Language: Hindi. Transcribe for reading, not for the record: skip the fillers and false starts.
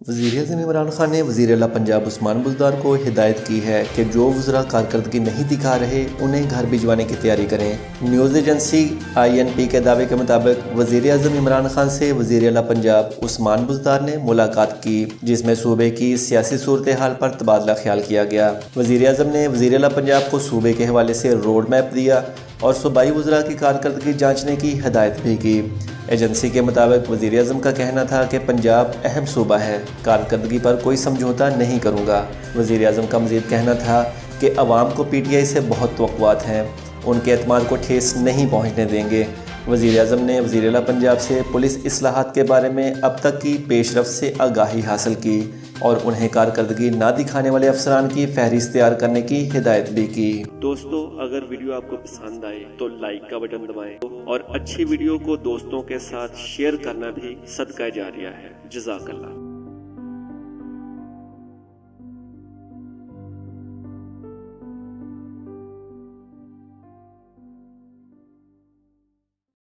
वज़ीर-ए-आज़म इमरान खान ने वज़ीर-ए-आला पंजाब उस्मान बुज़दार को हिदायत की है कि जो वज़रा कारकर्दगी नहीं दिखा रहे उन्हें घर भिजवाने की तैयारी करें। न्यूज़ एजेंसी INP के दावे के मुताबिक वज़ीर-ए-आज़म इमरान खान से वज़ीर-ए-आला पंजाब उस्मान बुज़दार ने मुलाकात की, जिसमें सूबे की सियासी सूरत हाल पर तबादला ख्याल किया गया। वज़ीर-ए-आज़म ने वज़ीर-ए-आला पंजाब को सूबे के हवाले से रोड मैप दिया और सूबाई वज़रा की कारकर्दगी जाँचने की हिदायत भी की। एजेंसी के मुताबिक वज़ीर-ए-आज़म का कहना था कि पंजाब अहम सूबा है, कारकर्दगी पर कोई समझौता नहीं करूँगा। वज़ीर-ए-आज़म का मज़ीद कहना था कि अवाम को PTI से बहुत तवक्कुआत हैं, उनके एतमाद को ठेस नहीं पहुँचने देंगे। वज़ीर-ए-आज़म ने वज़ीर-ए-आला पंजाब से पुलिस इस्लाहात के बारे में अब तक की पेशरफ्त से आगाही हासिल की और उन्हें कारकर्दगी ना दिखाने वाले अफसरान की फहरिस्त तैयार करने की हिदायत भी की। दोस्तों, अगर वीडियो आपको पसंद आए तो लाइक का बटन दबाएं और अच्छी वीडियो को दोस्तों के साथ शेयर करना भी सदका जारिया है। जज़ाकल्लाह।